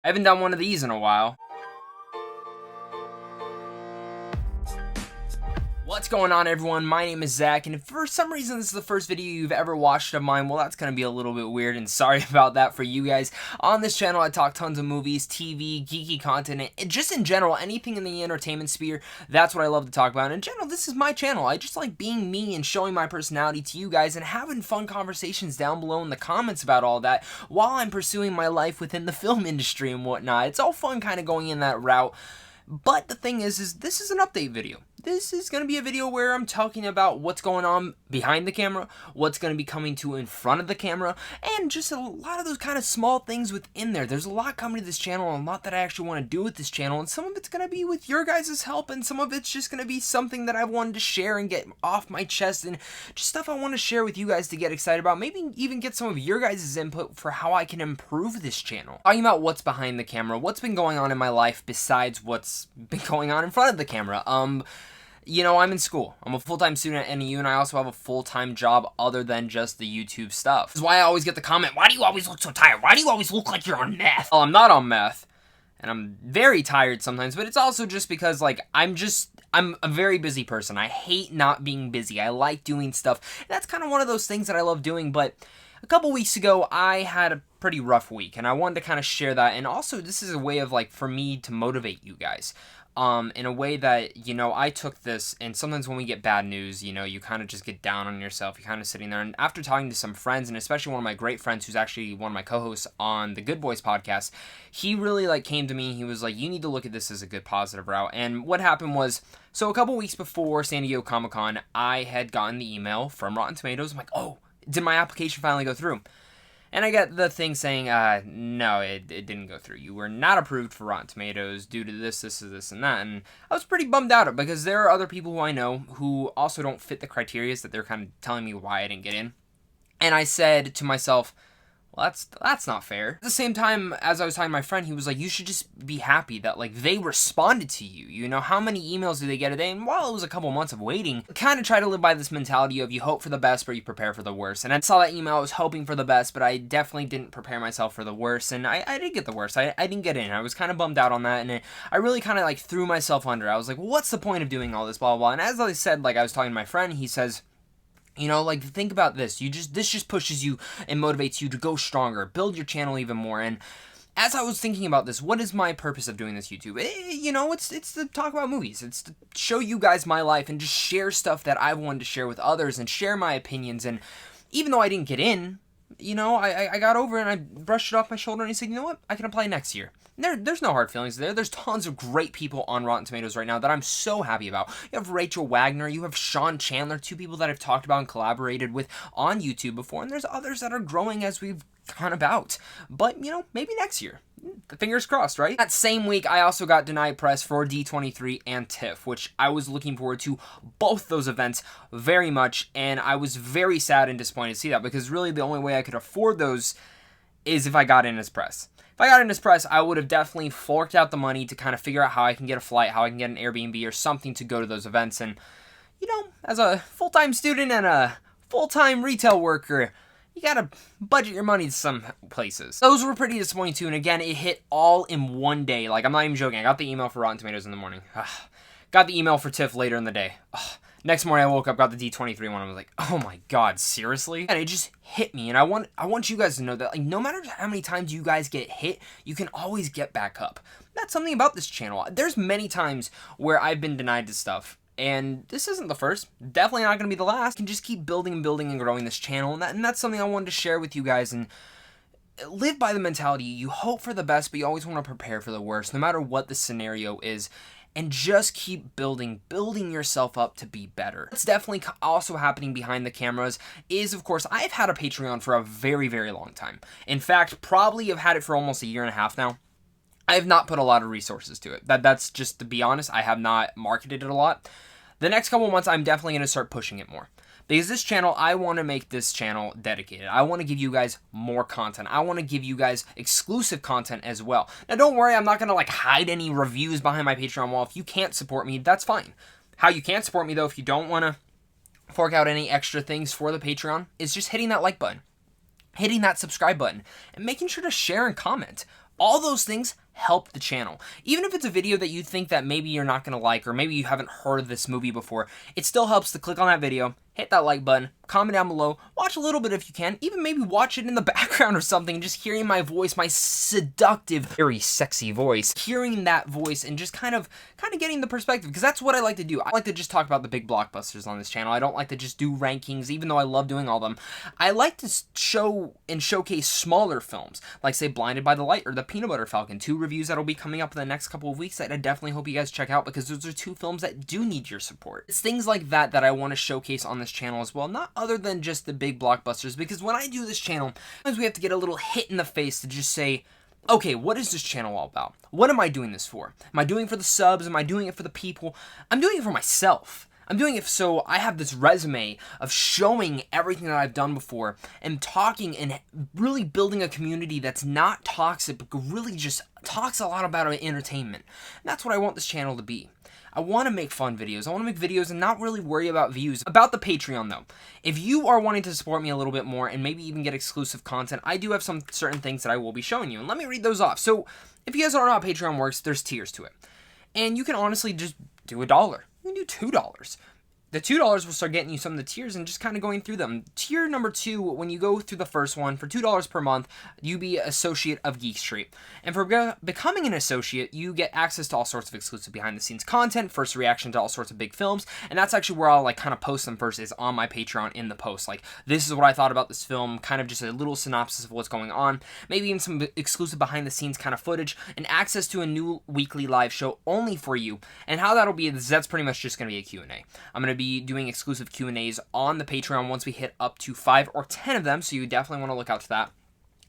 I haven't done one of these in a while. What's going on, everyone? My name is Zach, and if for some reason this is the first video you've ever watched of mine, well, that's going to be a little bit weird, and sorry about that for you guys. On this channel, I talk tons of movies, TV, geeky content, and just in general, anything in the entertainment sphere. That's what I love to talk about. In general, this is my channel. I just like being me and showing my personality to you guys and having fun conversations down below in the comments about all that while I'm pursuing my life within the film industry and whatnot. It's all fun kind of going in that route. But the thing is this is an update video. This is going to be a video where I'm talking about what's going on behind the camera, what's going to be coming to in front of the camera, and just a lot of those kind of small things within there. There's a lot coming to this channel, and a lot that I actually want to do with this channel, and some of it's going to be with your guys' help, and some of it's just going to be something that I wanted to share and get off my chest, and just stuff I want to share with you guys to get excited about, maybe even get some of your guys' input for how I can improve this channel. Talking about what's behind the camera, what's been going on in my life besides what's been going on in front of the camera. You know, I'm in school. I'm a full-time student at NEU, and I also have a full-time job other than just the YouTube stuff. This is why I always get the comment, why do you always look so tired? Why do you always look like you're on meth? Well, I'm not on meth, and I'm very tired sometimes, but it's also just because, like, I'm a very busy person. I hate not being busy. I like doing stuff. That's kind of one of those things that I love doing, but a couple weeks ago, I had a pretty rough week, and I wanted to kind of share that, and also this is a way of, like, for me to motivate you guys. In a way that, you know, I took this, and sometimes when we get bad news, you know, you kind of just get down on yourself, you're kind of sitting there, and after talking to some friends, and especially one of my great friends, who's actually one of my co-hosts on the Good Boys podcast, he really, like, came to me, he was like, you need to look at this as a good positive route, and what happened was, so a couple weeks before San Diego Comic-Con, I had gotten the email from Rotten Tomatoes. I'm like, oh, did my application finally go through? And I got the thing saying, no, it didn't go through. You were not approved for Rotten Tomatoes due to this, and that. And I was pretty bummed out because there are other people who I know who also don't fit the criteria that they're kind of telling me why I didn't get in. And I said to myself, well, that's not fair. At the same time, as I was talking to my friend, he was like, you should just be happy that, like, they responded to you. You know, how many emails do they get a day? And while it was a couple months of waiting, I kind of try to live by this mentality of you hope for the best, but you prepare for the worst. And I saw that email, I was hoping for the best, but I definitely didn't prepare myself for the worst. And I did get the worst. I didn't get in. I was kind of bummed out on that. And I really kind of, like, threw myself under. I was like, well, what's the point of doing all this, blah, blah, blah. And as I said, like, I was talking to my friend, he says, you know, like, think about this. This just pushes you and motivates you to go stronger, build your channel even more. And as I was thinking about this, what is my purpose of doing this YouTube? You know, it's to talk about movies. It's to show you guys my life and just share stuff that I wanted to share with others and share my opinions. And even though I didn't get in, you know, I got over it and I brushed it off my shoulder and I said, you know what? I can apply next year. There's no hard feelings there. There's tons of great people on Rotten Tomatoes right now that I'm so happy about. You have Rachel Wagner, you have Sean Chandler, two people that I've talked about and collaborated with on YouTube before, and there's others that are growing as we've gone about. But, you know, maybe next year. Fingers crossed, right? That same week, I also got denied press for D23 and TIFF, which I was looking forward to both those events very much, and I was very sad and disappointed to see that, because really the only way I could afford those is if I got in as press. If I got in as press, I would have definitely forked out the money to kind of figure out how I can get a flight, how I can get an Airbnb or something to go to those events. And, you know, as a full-time student and a full-time retail worker, you gotta budget your money to some places. Those were pretty disappointing too, and again, it hit all in one day. Like, I'm not even joking. I got the email for Rotten Tomatoes in the morning. Got the email for TIFF later in the day. Next morning, I woke up, got the D23 one. I was like, oh my god, seriously? And it just hit me, and I want you guys to know that, like, no matter how many times you guys get hit, you can always get back up. That's something about this channel. There's many times where I've been denied to stuff, and this isn't the first. Definitely not going to be the last. You can just keep building and building and growing this channel, and that's something I wanted to share with you guys, and live by the mentality. You hope for the best, but you always want to prepare for the worst, no matter what the scenario is. And just keep building yourself up to be better. What's definitely also happening behind the cameras is, of course, I've had a Patreon for a very, very long time. In fact, probably have had it for almost a year and a half now. I have not put a lot of resources to it. That's just, to be honest, I have not marketed it a lot. The next couple months, I'm definitely going to start pushing it more. Because this channel, I want to make this channel dedicated. I want to give you guys more content. I want to give you guys exclusive content as well. Now, don't worry, I'm not going to, like, hide any reviews behind my Patreon wall. If you can't support me, that's fine. How you can support me, though, if you don't want to fork out any extra things for the Patreon, is just hitting that like button, hitting that subscribe button, and making sure to share and comment. All those things help the channel. Even if it's a video that you think that maybe you're not going to like, or maybe you haven't heard of this movie before, it still helps to click on that video, hit that like button, comment down below, watch a little bit if you can, even maybe watch it in the background or something, just hearing my voice, my seductive, very sexy voice, hearing that voice and just kind of getting the perspective, because that's what I like to do. I like to just talk about the big blockbusters on this channel. I don't like to just do rankings, even though I love doing all of them. I like to show and showcase smaller films, like say Blinded by the Light or The Peanut Butter Falcon, 2 reviews that'll be coming up in the next couple of weeks that I definitely hope you guys check out, because those are 2 films that do need your support. It's things like that that I want to showcase on this channel as well, not other than just the big blockbusters, because when I do this channel, sometimes we have to get a little hit in the face to just say, okay, what is this channel all about? What am I doing this for? Am I doing it for the subs? Am I doing it for the people? I'm doing it for myself. I'm doing it so I have this resume of showing everything that I've done before and talking and really building a community that's not toxic, but really just talks a lot about entertainment. And that's what I want this channel to be. I want to make fun videos. I want to make videos and not really worry about views. About the Patreon though, if you are wanting to support me a little bit more and maybe even get exclusive content, I do have some certain things that I will be showing you. And let me read those off. So if you guys don't know how Patreon works, there's tiers to it. And you can honestly just do $1. You can do $2. The $2 will start getting you some of the tiers and just kind of going through them. Tier number 2, when you go through the first one, for $2 per month, you be associate of Geek Street. And for becoming an associate, you get access to all sorts of exclusive behind-the-scenes content, first reaction to all sorts of big films, and that's actually where I'll like kind of post them first, is on my Patreon in the post. Like, this is what I thought about this film, kind of just a little synopsis of what's going on, maybe even some exclusive behind-the-scenes kind of footage, and access to a new weekly live show only for you. And how that'll be is that's pretty much just going to be a Q&A. I'm going to be doing exclusive Q&As on the Patreon once we hit up to 5 or 10 of them, so you definitely want to look out to that.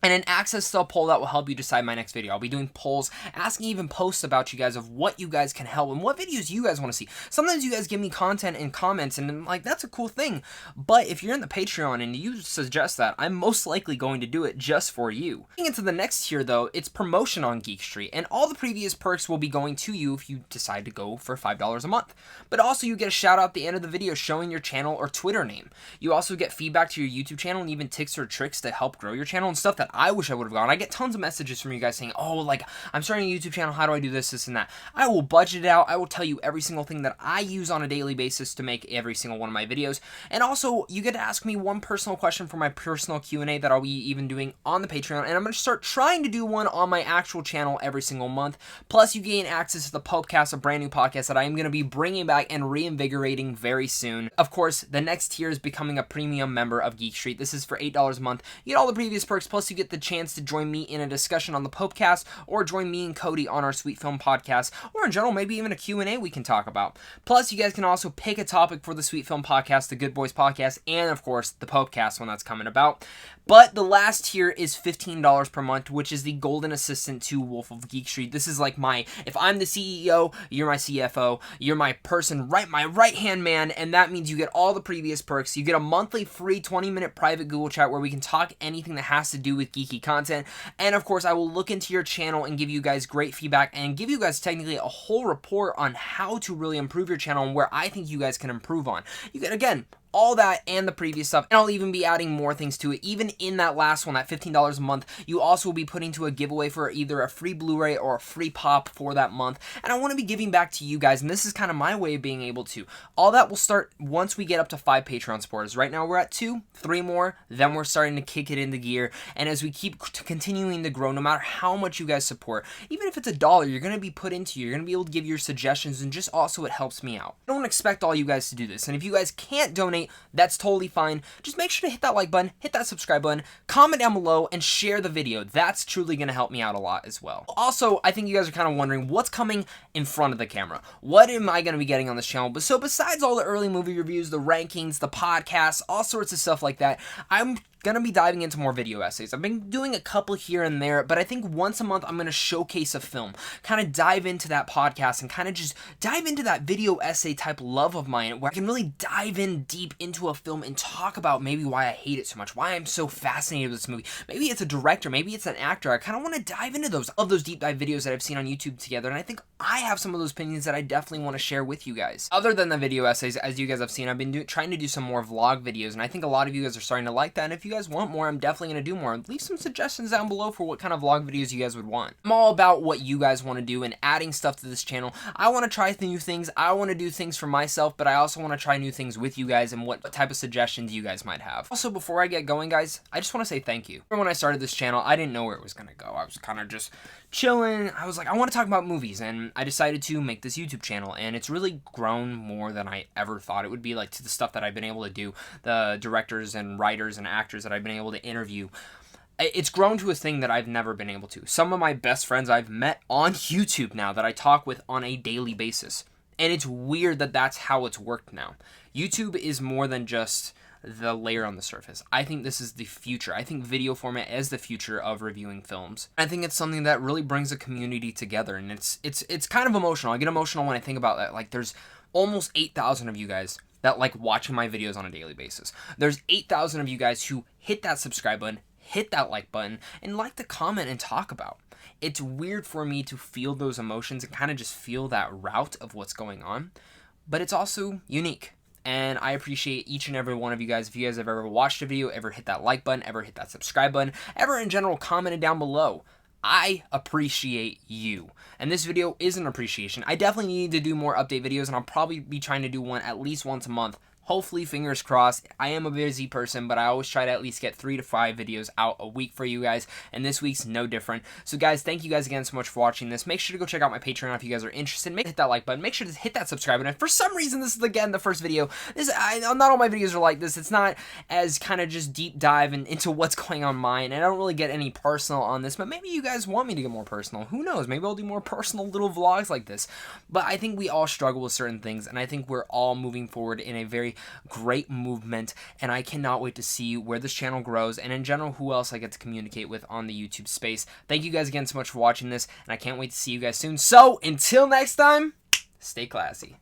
And an access to a poll that will help you decide my next video. I'll be doing polls, asking even posts about you guys of what you guys can help and what videos you guys want to see. Sometimes you guys give me content and comments and I'm like, that's a cool thing. But if you're in the Patreon and you suggest that, I'm most likely going to do it just for you. Getting into the next tier though, it's promotion on Geek Street. And all the previous perks will be going to you if you decide to go for $5 a month. But also you get a shout out at the end of the video showing your channel or Twitter name. You also get feedback to your YouTube channel and even tips or tricks to help grow your channel and stuff that I wish I would have gone. I get tons of messages from you guys saying, oh, like, I'm starting a YouTube channel, how do I do this, this, and that? I will budget it out. I will tell you every single thing that I use on a daily basis to make every single one of my videos. And also, you get to ask me one personal question for my personal Q&A that I'll be even doing on the Patreon. And I'm going to start trying to do one on my actual channel every single month. Plus, you gain access to the Popecast, a brand new podcast that I am going to be bringing back and reinvigorating very soon. Of course, the next tier is becoming a premium member of Geek Street. This is for $8 a month. You get all the previous perks, plus you get the chance to join me in a discussion on the Popecast, or join me and Cody on our Sweet Film Podcast, or in general, maybe even a Q&A we can talk about. Plus, you guys can also pick a topic for the Sweet Film Podcast, the Good Boys Podcast, and of course, the Popecast when that's coming about. But the last tier is $15 per month, which is the golden assistant to Wolf of Geek Street. This is like if I'm the CEO, you're my CFO, you're my person, my right-hand man, and that means you get all the previous perks. You get a monthly free 20-minute private Google chat where we can talk anything that has to do with geeky content. And of course, I will look into your channel and give you guys great feedback and give you guys technically a whole report on how to really improve your channel and where I think you guys can improve on. You get, again, all that and the previous stuff, and I'll even be adding more things to it. Even in that last one, that $15 a month, you also will be putting to a giveaway for either a free Blu-ray or a free pop for that month, and I want to be giving back to you guys, and this is kind of my way of being able to. All that will start once we get up to 5 Patreon supporters. Right now we're at 2, 3 more, then we're starting to kick it into gear, and as we keep continuing to grow, no matter how much you guys support, even if it's $1, you're going to be put into, you're going to be able to give your suggestions, and just also it helps me out. I don't expect all you guys to do this, and if you guys can't donate, that's totally fine. Just make sure to hit that like button, hit that subscribe button, comment down below, and share the video. That's truly going to help me out a lot as well. Also, I think you guys are kind of wondering what's coming in front of the camera. What am I going to be getting on this channel? But so besides all the early movie reviews, the rankings, the podcasts, all sorts of stuff like that, I'm gonna be diving into more video essays. I've been doing a couple here and there, but I think once a month I'm gonna showcase a film, kind of dive into that podcast and kind of just dive into that video essay type love of mine where I can really dive in deep into a film and talk about maybe why I hate it so much, why I'm so fascinated with this movie. Maybe it's a director, maybe it's an actor. I kind of want to dive into those deep dive videos that I've seen on YouTube together, and I think I have some of those opinions that I definitely want to share with you guys. Other than the video essays, as you guys have seen, I've been trying to do some more vlog videos, and I think a lot of you guys are starting to like that, and if you guys want more, I'm definitely going to do more. Leave some suggestions down below for what kind of vlog videos you guys would want. I'm all about what you guys want to do and adding stuff to this channel. I want to try new things. I want to do things for myself, but I also want to try new things with you guys and what type of suggestions you guys might have. Also, before I get going, guys, I just want to say thank you. When I started this channel, I didn't know where it was going to go. I was kind of just chilling. I was like, I want to talk about movies, and I decided to make this YouTube channel, and it's really grown more than I ever thought it would be, like, to the stuff that I've been able to do, the directors and writers and actors that I've been able to interview. It's grown to a thing that I've never been able to. Some of my best friends I've met on YouTube now that I talk with on a daily basis. And it's weird that that's how it's worked now. YouTube is more than just the layer on the surface. I think this is the future. I think video format is the future of reviewing films. I think it's something that really brings a community together, and it's kind of emotional. I get emotional when I think about that. Like, there's almost 8,000 of you guys that like watching my videos on a daily basis. There's 8,000 of you guys who hit that subscribe button, hit that like button, and like to comment and talk about. It's weird for me to feel those emotions and kind of just feel that route of what's going on, but it's also unique. And I appreciate each and every one of you guys. If you guys have ever watched a video, ever hit that like button, ever hit that subscribe button, ever in general commented down below, I appreciate you. And this video is an appreciation. I definitely need to do more update videos, and I'll probably be trying to do one at least once a month. Hopefully, fingers crossed. I am a busy person, but I always try to at least get 3 to 5 videos out a week for you guys, and this week's no different. So guys, thank you guys again so much for watching this. Make sure to go check out my Patreon if you guys are interested. Make sure to hit that like button. Make sure to hit that subscribe button. If for some reason this is again the first video, not all my videos are like this. It's not as kind of just deep dive into what's going on mine, and I don't really get any personal on this, but maybe you guys want me to get more personal. Who knows? Maybe I'll do more personal little vlogs like this. But I think we all struggle with certain things, and I think we're all moving forward in a very great movement, and I cannot wait to see where this channel grows, and in general who else I get to communicate with on the YouTube space. Thank you guys again so much for watching this, and I can't wait to see you guys soon. So until next time, stay classy.